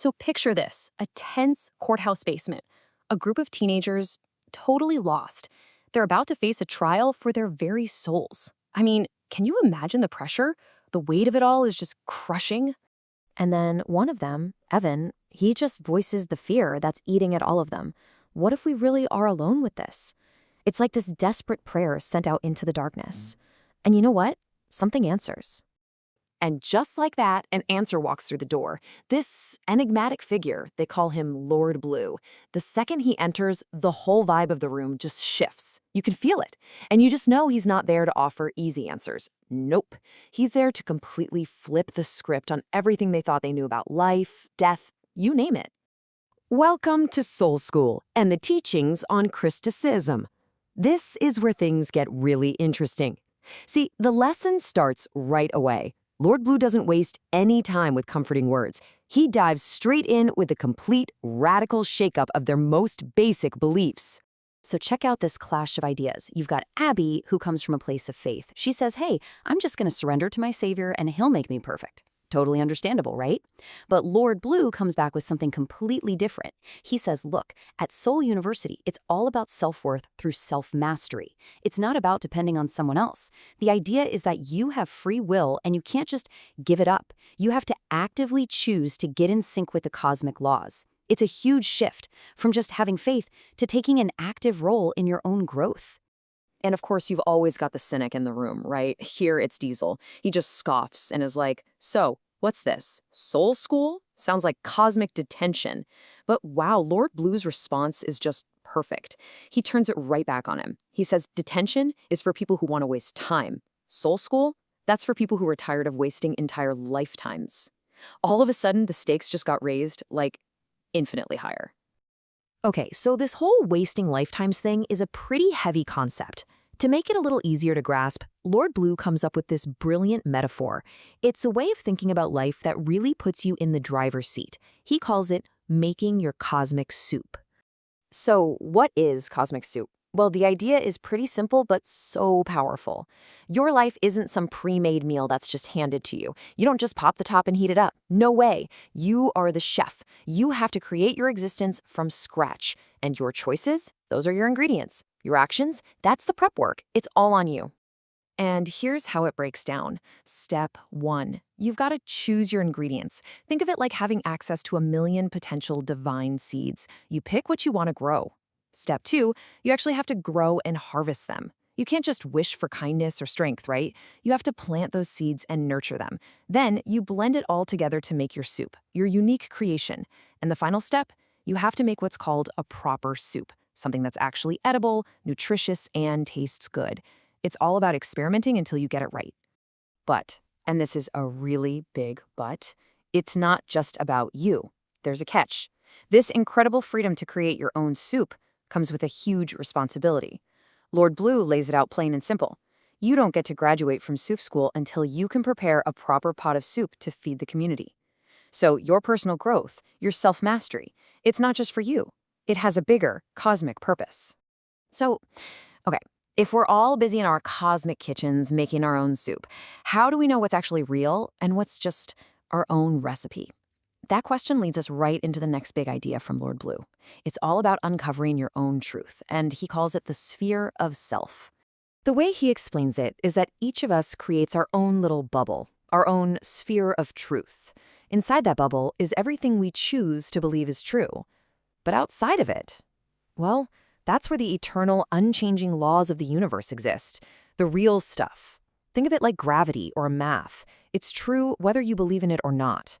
So picture this, a tense courthouse basement. A group of teenagers, totally lost. They're about to face a trial for their very souls. I mean, can you imagine the pressure? The weight of it all is just crushing. And then one of them, Evan, he just voices the fear that's eating at all of them. What if we really are alone with this? It's like this desperate prayer sent out into the darkness. And you know what? Something answers. And just like that, an answer walks through the door. This enigmatic figure, they call him Lord Blue. The second he enters, the whole vibe of the room just shifts. You can feel it. And you just know he's not there to offer easy answers. Nope. He's there to completely flip the script on everything they thought they knew about life, death, you name it. Welcome to Soul School and the teachings on Crysticism. This is where things get really interesting. See, the lesson starts right away. Lord Blue doesn't waste any time with comforting words. He dives straight in with a complete, radical shakeup of their most basic beliefs. So check out this clash of ideas. You've got Abby, who comes from a place of faith. She says, hey, I'm just going to surrender to my Savior and he'll make me perfect. Totally understandable, right? But Lord Blue comes back with something completely different. He says, look, at Soul University, it's all about self-worth through self-mastery. It's not about depending on someone else. The idea is that you have free will and you can't just give it up. You have to actively choose to get in sync with the cosmic laws. It's a huge shift from just having faith to taking an active role in your own growth. And of course, you've always got the cynic in the room, right? Here it's Diesel. He just scoffs and is like, so, what's this? Soul school? Sounds like cosmic detention. But wow, Lord Blue's response is just perfect. He turns it right back on him. He says detention is for people who want to waste time. Soul school? That's for people who are tired of wasting entire lifetimes. All of a sudden, the stakes just got raised, like, infinitely higher. Okay, so this whole wasting lifetimes thing is a pretty heavy concept. To make it a little easier to grasp, Lord Blue comes up with this brilliant metaphor. It's a way of thinking about life that really puts you in the driver's seat. He calls it making your cosmic soup. So, what is cosmic soup? Well, the idea is pretty simple, but so powerful. Your life isn't some pre-made meal that's just handed to you. You don't just pop the top and heat it up. No way. You are the chef. You have to create your existence from scratch. And your choices, those are your ingredients. Your actions, that's the prep work. It's all on you. And here's how it breaks down. Step 1. You've got to choose your ingredients. Think of it like having access to 1,000,000 potential divine seeds. You pick what you want to grow. Step 2, you actually have to grow and harvest them. You can't just wish for kindness or strength, right? You have to plant those seeds and nurture them. Then you blend it all together to make your soup, your unique creation. And the final step, you have to make what's called a proper soup, something that's actually edible, nutritious, and tastes good. It's all about experimenting until you get it right. But, and this is a really big but, it's not just about you. There's a catch. This incredible freedom to create your own soup comes with a huge responsibility. Lord Blue lays it out plain and simple. You don't get to graduate from soup school until you can prepare a proper pot of soup to feed the community. So your personal growth, your self-mastery, it's not just for you. It has a bigger cosmic purpose. So, okay, if we're all busy in our cosmic kitchens making our own soup, how do we know what's actually real and what's just our own recipe? That question leads us right into the next big idea from Lord Blue. It's all about uncovering your own truth, and he calls it the sphere of self. The way he explains it is that each of us creates our own little bubble, our own sphere of truth. Inside that bubble is everything we choose to believe is true. But outside of it, well, that's where the eternal, unchanging laws of the universe exist, the real stuff. Think of it like gravity or math. It's true whether you believe in it or not.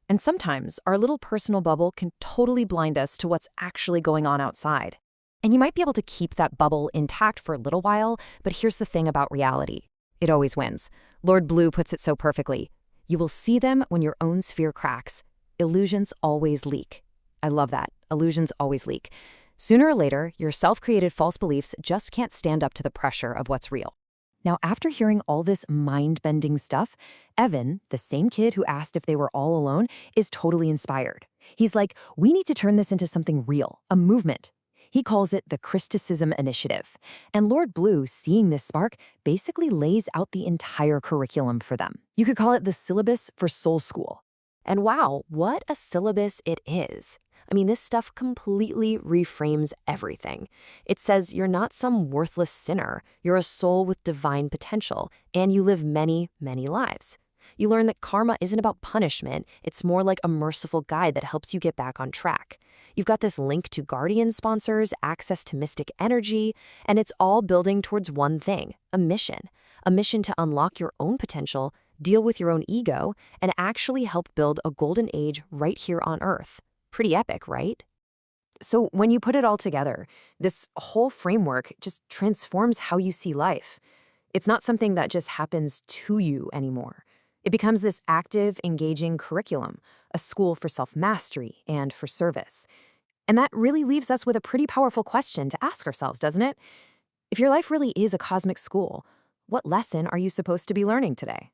And sometimes our little personal bubble can totally blind us to what's actually going on outside. And you might be able to keep that bubble intact for a little while, but here's the thing about reality. It always wins. Lord Blue puts it so perfectly. You will see them when your own sphere cracks. Illusions always leak. I love that. Illusions always leak. Sooner or later, your self-created false beliefs just can't stand up to the pressure of what's real. Now, after hearing all this mind-bending stuff, Evan, the same kid who asked if they were all alone, is totally inspired. He's like, we need to turn this into something real, a movement. He calls it the Crysticism Initiative. And Lord Blue, seeing this spark, basically lays out the entire curriculum for them. You could call it the syllabus for Soul School. And wow, what a syllabus it is. I mean, this stuff completely reframes everything. It says you're not some worthless sinner, you're a soul with divine potential, and you live many, many lives. You learn that karma isn't about punishment, it's more like a merciful guide that helps you get back on track. You've got this link to guardian sponsors, access to mystic energy, and it's all building towards one thing, a mission. A mission to unlock your own potential, deal with your own ego, and actually help build a golden age right here on Earth. Pretty epic, right? So when you put it all together, this whole framework just transforms how you see life. It's not something that just happens to you anymore. It becomes this active, engaging curriculum, a school for self-mastery and for service. And that really leaves us with a pretty powerful question to ask ourselves, doesn't it? If your life really is a cosmic school, what lesson are you supposed to be learning today?